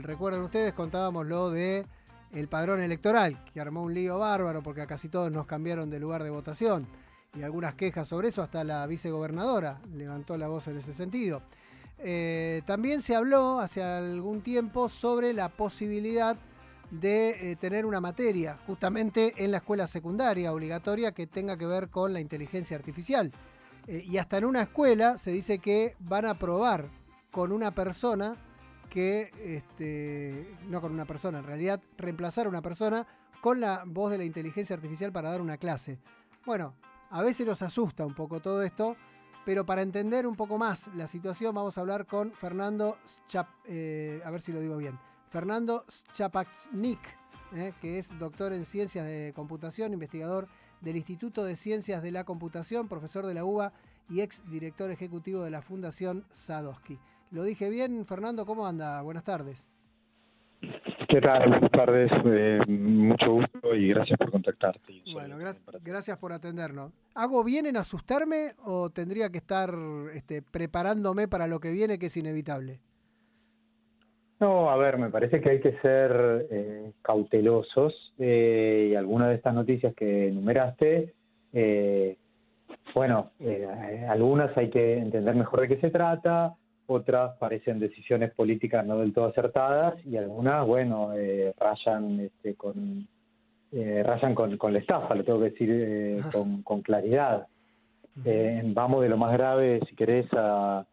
Recuerdan ustedes, contábamos lo de el padrón electoral, que armó un lío bárbaro porque a casi todos nos cambiaron de lugar de votación. Y algunas quejas sobre eso, hasta la vicegobernadora levantó la voz en ese sentido. También se habló hace algún tiempo sobre la posibilidad de tener una materia, justamente en la escuela secundaria obligatoria, que tenga que ver con la inteligencia artificial. Y hasta en una escuela se dice que van a probar con una persona no con una persona, en realidad reemplazar a una persona con la voz de la inteligencia artificial para dar una clase. Bueno, a veces nos asusta un poco todo esto, pero para entender un poco más la situación vamos a hablar con Fernando a ver si lo digo bien, Fernando Schapachnik, que es doctor en Ciencias de Computación, investigador del Instituto de Ciencias de la Computación, profesor de la UBA y ex director ejecutivo de la Fundación Sadowski. ¿Lo dije bien, Fernando? ¿Cómo anda? Buenas tardes. ¿Qué tal? Buenas tardes. Mucho gusto y gracias por contactarte. Bueno, gracias por atendernos. ¿Hago bien en asustarme o tendría que estar preparándome para lo que viene, que es inevitable? No, a ver, me parece que hay que ser cautelosos y algunas de estas noticias que enumeraste, algunas hay que entender mejor de qué se trata, otras parecen decisiones políticas no del todo acertadas y algunas, rayan con la estafa, lo tengo que decir con claridad. Vamos de lo más grave, si querés, a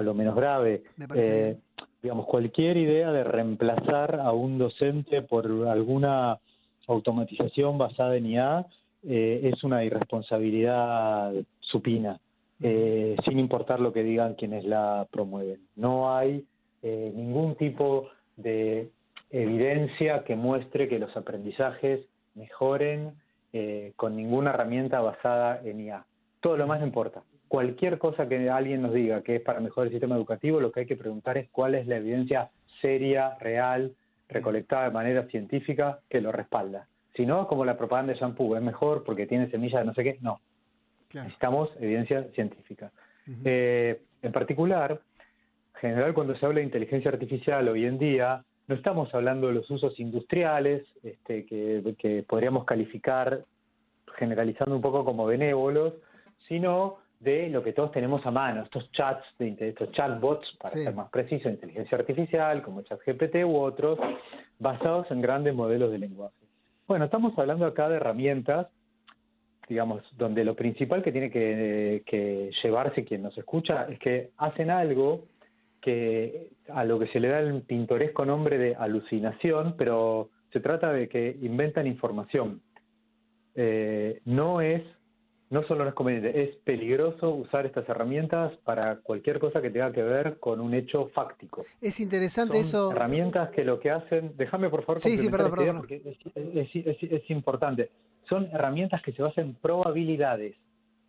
lo menos grave. Me parece bien. Digamos, cualquier idea de reemplazar a un docente por alguna automatización basada en IA es una irresponsabilidad supina, sin importar lo que digan quienes la promueven. No hay ningún tipo de evidencia que muestre que los aprendizajes mejoren con ninguna herramienta basada en IA. Todo lo más no importa. Cualquier cosa que alguien nos diga que es para mejorar el sistema educativo, lo que hay que preguntar es cuál es la evidencia seria, real, recolectada de manera científica que lo respalda. Si no, como la propaganda de shampoo, es mejor porque tiene semillas de no sé qué, no. Claro. Necesitamos evidencia científica. En particular, en general, cuando se habla de inteligencia artificial hoy en día, no estamos hablando de los usos industriales que podríamos calificar, generalizando un poco, como benévolos, sino de lo que todos tenemos a mano, estos chatbots, para ser más preciso, de inteligencia artificial, como ChatGPT u otros, basados en grandes modelos de lenguaje. Bueno, estamos hablando acá de herramientas, digamos, donde lo principal que tiene que llevarse quien nos escucha es que hacen algo que a lo que se le da el pintoresco nombre de alucinación, pero se trata de que inventan información. No solo no es conveniente, es peligroso usar estas herramientas para cualquier cosa que tenga que ver con un hecho fáctico. Es interesante Son eso. Herramientas que lo que hacen, déjame por favor complementar esta idea porque es importante. Son herramientas que se basan en probabilidades.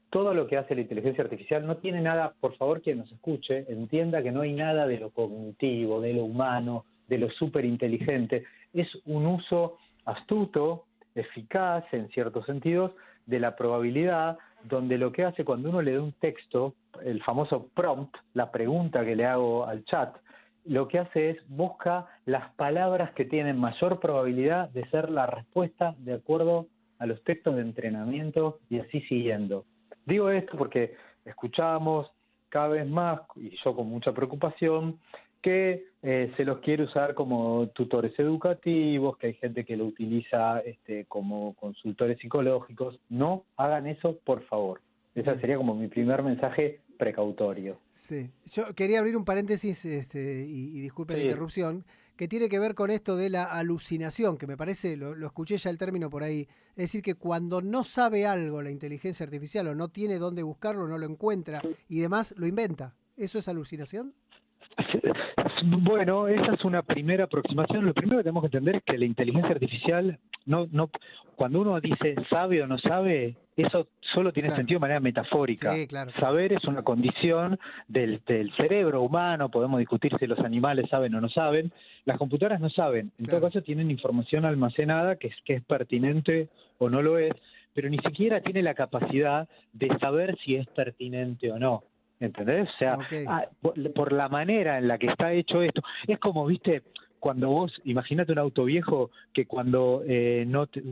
Todo lo que hace la inteligencia artificial no tiene nada, por favor quien nos escuche, entienda que no hay nada de lo cognitivo, de lo humano, de lo superinteligente. Es un uso astuto, eficaz en ciertos sentidos, de la probabilidad, donde lo que hace cuando uno le da un texto, el famoso prompt, la pregunta que le hago al chat, lo que hace es busca las palabras que tienen mayor probabilidad de ser la respuesta de acuerdo a los textos de entrenamiento y así siguiendo. Digo esto porque escuchamos cada vez más, y yo con mucha preocupación, que se los quiere usar como tutores educativos, que hay gente que lo utiliza como consultores psicológicos. No hagan eso, por favor. Ese sería como mi primer mensaje precautorio. Sí, yo quería abrir un paréntesis y disculpe la interrupción, que tiene que ver con esto de la alucinación, que me parece, lo escuché ya el término por ahí, es decir, que cuando no sabe algo la inteligencia artificial o no tiene dónde buscarlo, no lo encuentra y demás, lo inventa. ¿Eso es alucinación? Bueno, esa es una primera aproximación. Lo primero que tenemos que entender es que la inteligencia artificial, cuando uno dice sabe o no sabe, eso solo tiene sentido de manera metafórica. Sí, claro. Saber es una condición del cerebro humano, podemos discutir si los animales saben o no saben. Las computadoras no saben, en todo caso tienen información almacenada que es pertinente o no lo es, pero ni siquiera tiene la capacidad de saber si es pertinente o no. ¿entendés? O sea, Ok. por la manera en la que está hecho esto, es como, viste, cuando vos, imagínate un auto viejo que cuando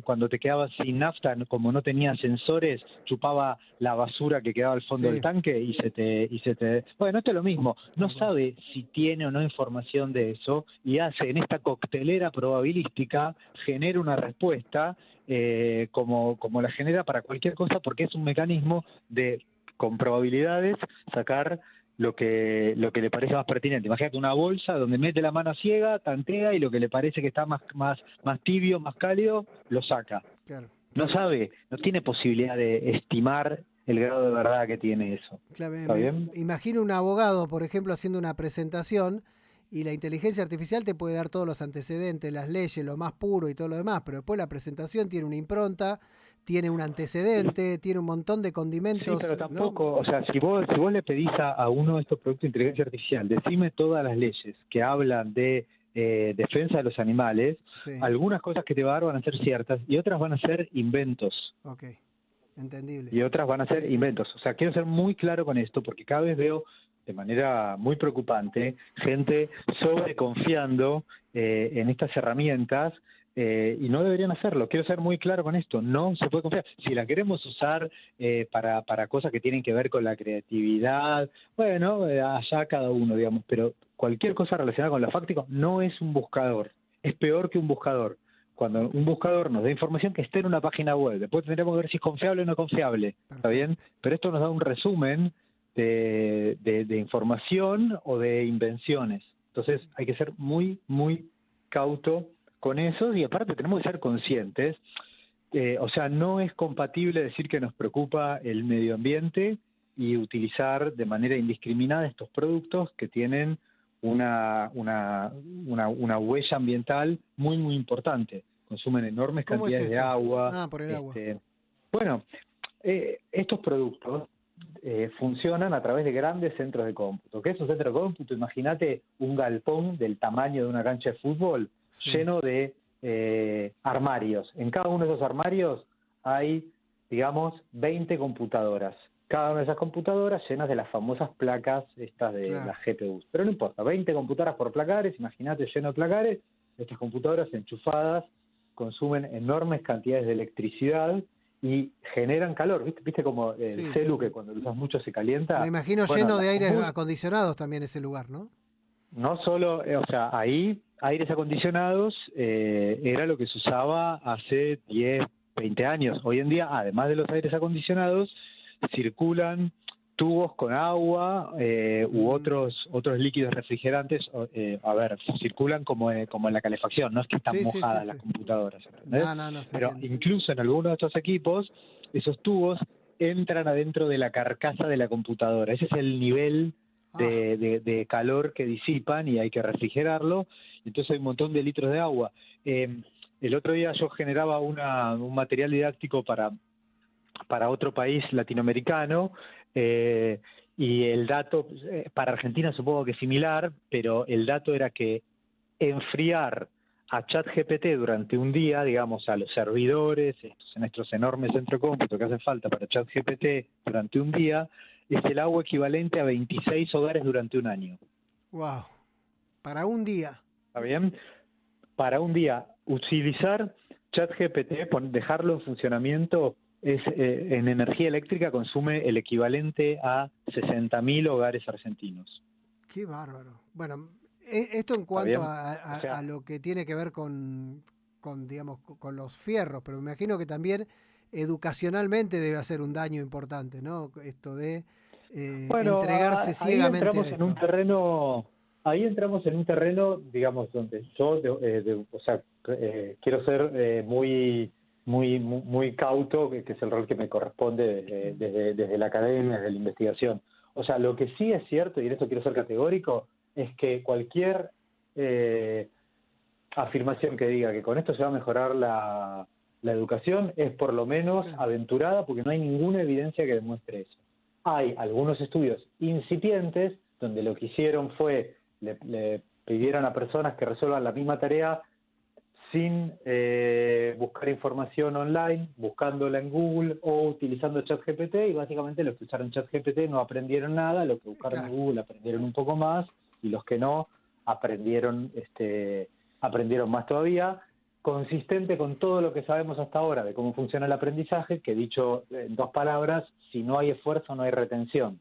cuando te quedabas sin nafta, como no tenía sensores, chupaba la basura que quedaba al fondo del Sí, tanque bueno, esto es lo mismo, no tal cual. sabe si tiene o no información de eso y hace en esta coctelera probabilística, genera una respuesta como la genera para cualquier cosa, porque es un mecanismo de, con probabilidades, sacar lo que le parece más pertinente. Imagínate una bolsa donde mete la mano ciega, tantea y lo que le parece que está más tibio, más cálido, lo saca. Claro, No claro. sabe, no tiene posibilidad de estimar el grado de verdad que tiene eso. Claro, ¿Está bien? imagino un abogado, por ejemplo, haciendo una presentación y la inteligencia artificial te puede dar todos los antecedentes, las leyes, lo más puro y todo lo demás, pero después la presentación tiene una impronta, tiene un antecedente, tiene un montón de Sí, pero condimentos, ¿no? tampoco, o sea, si vos le pedís a uno de estos productos de inteligencia artificial, decime todas las leyes que hablan de defensa de los animales, Sí, algunas cosas que te va a dar van a ser ciertas y otras van a ser inventos. ok, entendible. Y otras van a Sí, ser sí, sí. inventos. O sea, quiero ser muy claro con esto porque cada vez veo de manera muy preocupante gente sobreconfiando en estas herramientas y no deberían hacerlo. Quiero ser muy claro con esto, no se puede confiar. Si la queremos usar para cosas que tienen que ver con la creatividad, bueno, allá cada uno, digamos, pero cualquier cosa relacionada con lo fáctico no es un buscador, es peor que un buscador cuando Ok, un buscador nos da información que esté en una página web. Después tendremos que ver si es confiable o no confiable. ¿Está bien? perfecto. Pero esto nos da un resumen de información o de invenciones. Entonces hay que ser muy, muy cauto con eso y aparte tenemos que ser conscientes. O sea, no es compatible decir que nos preocupa el medio ambiente y utilizar de manera indiscriminada estos productos que tienen una huella ambiental muy, muy importante. Consumen enormes ¿Cómo es cantidades de esto? agua. Ah, por el agua. Bueno, estos productos funcionan a través de grandes centros de cómputo. ¿Qué es un centro de cómputo? Imagínate un galpón del tamaño de una cancha de fútbol Sí. lleno de armarios. En cada uno de esos armarios hay, digamos, 20 computadoras. Cada una de esas computadoras llenas de las famosas placas estas de Claro. las GPUs. Pero no importa, 20 computadoras por placares, imagínate lleno de placares, estas computadoras enchufadas consumen enormes cantidades de electricidad y generan calor. ¿Viste como el Sí, celu que cuando lo usas mucho se me calienta? imagino Bueno, lleno de aires acondicionados también ese lugar, ¿no? no solo, o sea, ahí aires acondicionados era lo que se usaba hace 10, 20 años. Hoy en día, además de los aires acondicionados, circulan tubos con agua u Mm, otros líquidos refrigerantes. A ver, circulan como en la calefacción, no es que están sí, sí, sí, mojadas sí. las computadoras, ¿entendés? No, no, no se Pero entiende. incluso en algunos de estos equipos, esos tubos entran adentro de la carcasa de la computadora. Ese es el nivel Ah, de calor que disipan y hay que refrigerarlo. Entonces hay un montón de litros de agua. El otro día yo generaba un material didáctico para otro país latinoamericano y el dato, para Argentina supongo que es similar, pero el dato era que enfriar a ChatGPT durante un día, digamos, a los servidores, nuestros enormes centros de cómputo que hacen falta para ChatGPT durante un día, es el agua equivalente a 26 hogares durante un año. wow. Para un día. ¿Está bien? Para un día, utilizar ChatGPT, dejarlo en funcionamiento, en energía eléctrica consume el equivalente a 60.000 hogares argentinos. Qué bárbaro. Bueno, esto en ¿Está cuanto bien? O a sea, lo que tiene que ver digamos, con los fierros, pero me imagino que también educacionalmente debe hacer un daño importante, ¿no? Esto de bueno, entregarse ahí ciegamente a entramos en un esto. terreno, digamos, donde yo, o sea, quiero ser muy cauto, que es el rol que me corresponde desde la academia, desde la investigación. O sea, lo que sí es cierto, y en esto quiero ser categórico, es que cualquier afirmación que diga que con esto se va a mejorar la educación es por lo menos Claro. aventurada porque no hay ninguna evidencia que demuestre eso. Hay algunos estudios incipientes donde lo que hicieron fue le pidieron a personas que resuelvan la misma tarea sin buscar información online, buscándola en Google o utilizando ChatGPT, y básicamente los que usaron ChatGPT no aprendieron nada, los que buscaron en Claro. Google aprendieron un poco más, y los que no aprendieron aprendieron más todavía, consistente con todo lo que sabemos hasta ahora de cómo funciona el aprendizaje, que dicho en 2 palabras, si no hay esfuerzo no hay retención.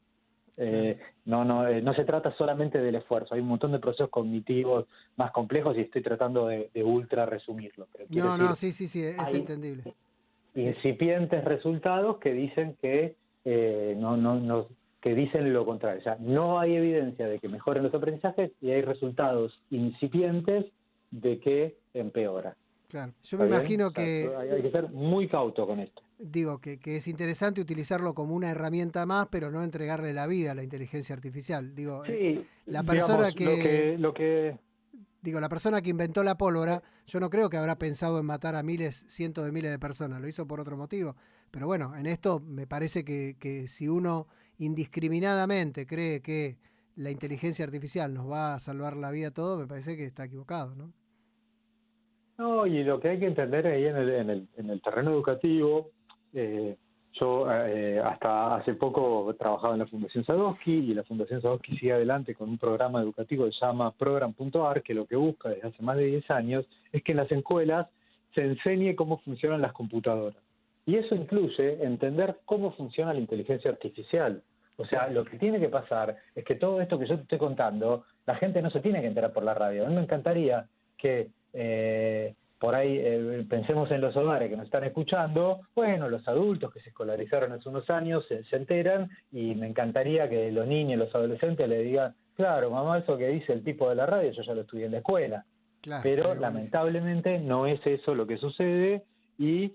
Claro. No se trata solamente del esfuerzo, hay un montón de procesos cognitivos más complejos y estoy tratando de ultra resumirlo, pero quiero No, decir, sí, es hay entendible. incipientes resultados que dicen que que dicen lo contrario. O sea, no hay evidencia de que mejoren los aprendizajes y hay resultados incipientes de que empeora. Claro. Yo ¿Está me bien? O imagino sea, que, hay que ser muy cauto con esto. digo, que es interesante utilizarlo como una herramienta más, pero no entregarle la vida a la inteligencia artificial. Digo, Sí, la persona digamos, que, lo que digo, la persona que inventó la pólvora, yo no creo que habrá pensado en matar a miles, cientos de miles de personas, lo hizo por otro motivo. Pero bueno, en esto me parece que si uno indiscriminadamente cree que la inteligencia artificial nos va a salvar la vida a todos, me parece que está equivocado, ¿no? No, y lo que hay que entender ahí en el terreno educativo, yo hasta hace poco trabajaba en la Fundación Sadowski, y la Fundación Sadowski sigue adelante con un programa educativo que se llama Program.ar, que lo que busca desde hace más de 10 años es que en las escuelas se enseñe cómo funcionan las computadoras. Y eso incluye entender cómo funciona la inteligencia artificial. O sea, lo que tiene que pasar es que todo esto que yo te estoy contando, la gente no se tiene que enterar por la radio. A mí me encantaría que por ahí pensemos en los hogares que nos están escuchando, bueno, los adultos que se escolarizaron hace unos años se enteran, y me encantaría que los niños y los adolescentes le digan, claro, mamá, eso que dice el tipo de la radio, yo ya lo estudié en la escuela. Claro, Pero estaría buenísimo. lamentablemente no es eso lo que sucede, y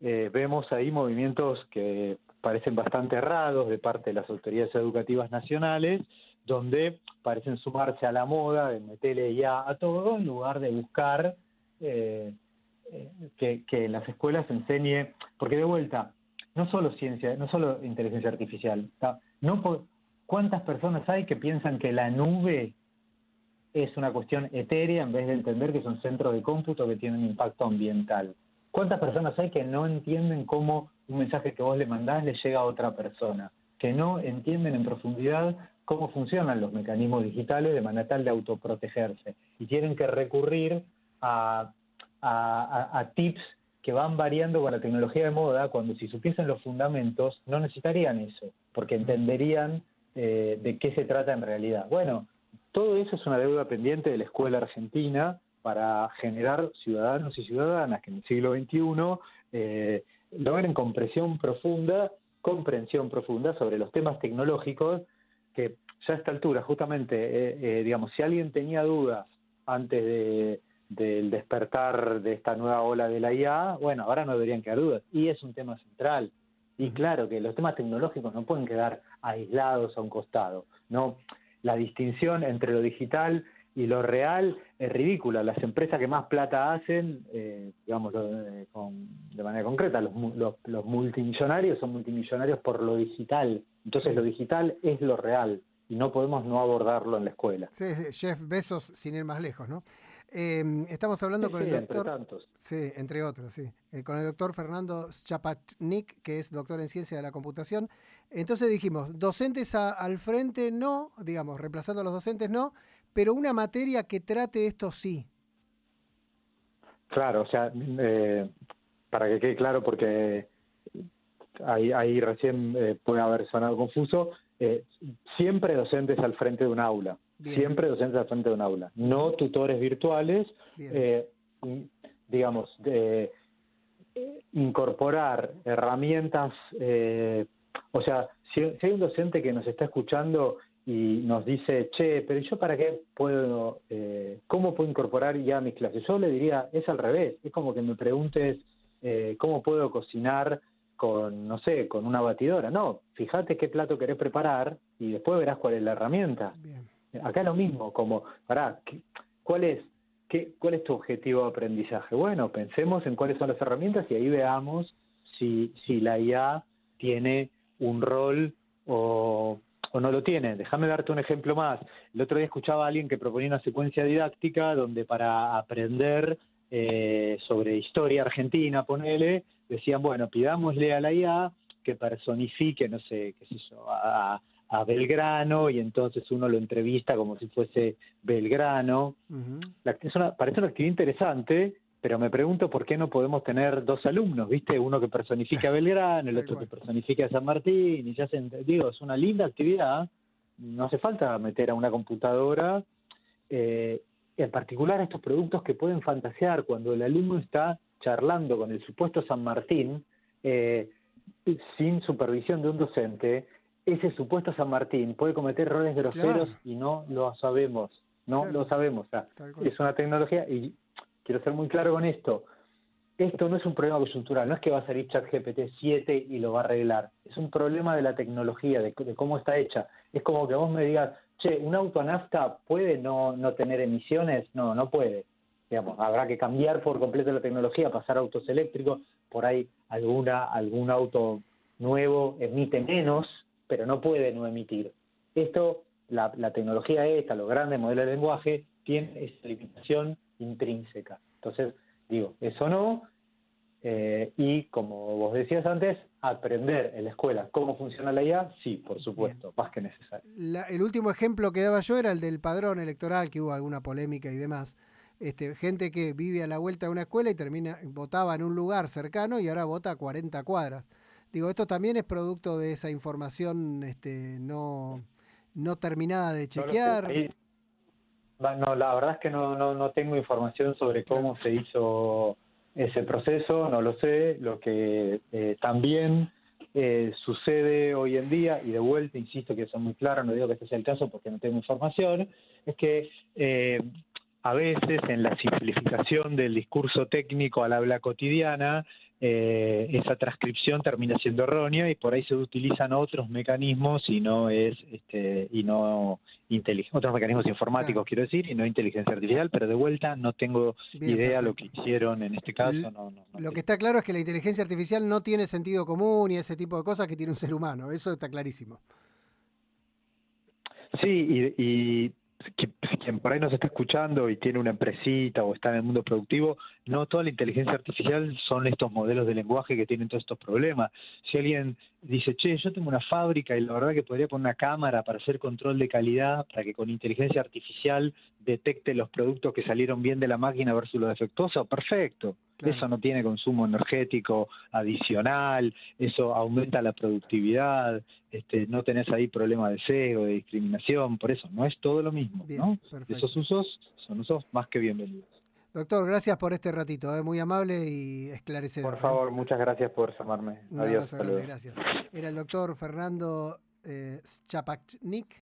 vemos ahí movimientos que parecen bastante errados de parte de las autoridades educativas nacionales, donde parecen sumarse a la moda de meterle ya a todo en lugar de buscar que en las escuelas se enseñe, porque de vuelta, no solo ciencia, no solo inteligencia artificial, ¿cuántas personas hay que piensan que la nube es una cuestión etérea en vez de entender que son centros de cómputo que tienen un impacto ambiental? ¿Cuántas personas hay que no entienden cómo un mensaje que vos le mandás le llega a otra persona? Que no entienden en profundidad cómo funcionan los mecanismos digitales de manera tal de autoprotegerse, y tienen que recurrir a, a tips que van variando con la tecnología de moda, cuando si supiesen los fundamentos no necesitarían eso, porque entenderían de qué se trata en realidad. Bueno, todo eso es una deuda pendiente de la escuela argentina para generar ciudadanos y ciudadanas que en el siglo XXI logren comprensión profunda sobre los temas tecnológicos, que ya a esta altura, justamente, digamos, si alguien tenía dudas antes del despertar de esta nueva ola de la IA, bueno, ahora no deberían quedar dudas, y es un tema central. Y claro que los temas tecnológicos no pueden quedar aislados a un costado, no. La distinción entre lo digital y lo real es ridícula. Las empresas que más plata hacen, digamos de manera concreta, los multimillonarios son multimillonarios por lo digital. Entonces Sí. lo digital es lo real y no podemos no abordarlo en la escuela. Sí, Jeff Bezos, sin ir más lejos, ¿no? Estamos hablando Sí, con sí, el entre doctor, tantos. sí, entre otros, sí, con el doctor Fernando Schapatnik, que es doctor en ciencia de la computación. Entonces dijimos, docentes al frente no, digamos, reemplazando a los docentes no, pero una materia que trate esto sí. Claro, o sea, para que quede claro, porque ahí recién puede haber sonado confuso, siempre docentes al frente de un aula, Bien, siempre docentes al frente de un aula, no tutores virtuales, bien. digamos, incorporar herramientas, o sea, si hay un docente que nos está escuchando y nos dice, che, pero yo para qué puedo, ¿cómo puedo incorporar ya a mis clases? Yo le diría, es al revés, es como que me preguntes cómo puedo cocinar con, no sé, con una batidora. No, fíjate qué plato querés preparar y después verás cuál es la herramienta. Bien. Acá es lo mismo, como, pará, ¿cuál es? ¿Cuál es tu objetivo de aprendizaje? Bueno, pensemos en cuáles son las herramientas y ahí veamos si la IA tiene un rol o no lo tiene. Déjame darte un ejemplo más. El otro día escuchaba a alguien que proponía una secuencia didáctica donde para aprender sobre historia argentina, ponele, decían, bueno, pidámosle a la IA que personifique, no sé, qué sé yo, a Belgrano, y entonces uno lo entrevista como si fuese Belgrano. Parece una actividad interesante, pero me pregunto por qué no podemos tener dos alumnos, ¿viste? Uno que personifique a Belgrano, el otro que personifique a San Martín, y digo, es una linda actividad, no hace falta meter a una computadora, en particular estos productos que pueden fantasear cuando el alumno está charlando con el supuesto San Martín, sin supervisión de un docente. Ese supuesto San Martín puede cometer errores groseros y no lo sabemos, lo sabemos. O sea, es una tecnología, y quiero ser muy claro con esto no es un problema coyuntural, no es que va a salir ChatGPT 7 y lo va a arreglar, es un problema de la tecnología, de cómo está hecha. Es como que vos me digas, che, ¿un auto a nafta puede no tener emisiones? No puede. Digamos, habrá que cambiar por completo la tecnología, pasar a autos eléctricos, por ahí algún auto nuevo emite menos, pero no puede no emitir. Esto, la tecnología esta, los grandes modelos de lenguaje, tienen esa limitación intrínseca. Entonces, digo, eso no, y como vos decías antes, aprender en la escuela cómo funciona la IA, sí, por supuesto, bien, más que necesario. El último ejemplo que daba yo era el del padrón electoral, que hubo alguna polémica y demás. Gente que vive a la vuelta de una escuela y votaba en un lugar cercano y ahora vota a 40 cuadras. Digo, esto también es producto de esa información no terminada de chequear. No, la verdad es que no tengo información sobre cómo se hizo ese proceso, no lo sé. Lo que también sucede hoy en día, y de vuelta insisto que eso es muy claro, no digo que este sea el caso porque no tengo información, es que a veces en la simplificación del discurso técnico al habla cotidiana, esa transcripción termina siendo errónea y por ahí se utilizan otros mecanismos y no otros mecanismos informáticos, quiero decir, y no inteligencia artificial, pero de vuelta no tengo idea lo que hicieron en este caso. Lo que está claro es que la inteligencia artificial no tiene sentido común y ese tipo de cosas que tiene un ser humano, eso está clarísimo. Sí, y quien por ahí nos está escuchando y tiene una empresita o está en el mundo productivo, no toda la inteligencia artificial son estos modelos de lenguaje que tienen todos estos problemas. Si alguien dice, che, yo tengo una fábrica y la verdad que podría poner una cámara para hacer control de calidad, para que con inteligencia artificial detecte los productos que salieron bien de la máquina versus los defectuosos, perfecto. Claro. Eso no tiene consumo energético adicional, eso aumenta la productividad, no tenés ahí problema de sesgo, de discriminación, por eso no es todo lo mismo. Bien, ¿no? Esos usos son usos más que bienvenidos. Doctor, gracias por este ratito, muy amable y esclarecedor. Por favor, muchas gracias por llamarme. Adiós. Gracias. Era el doctor Fernando Schapachnik,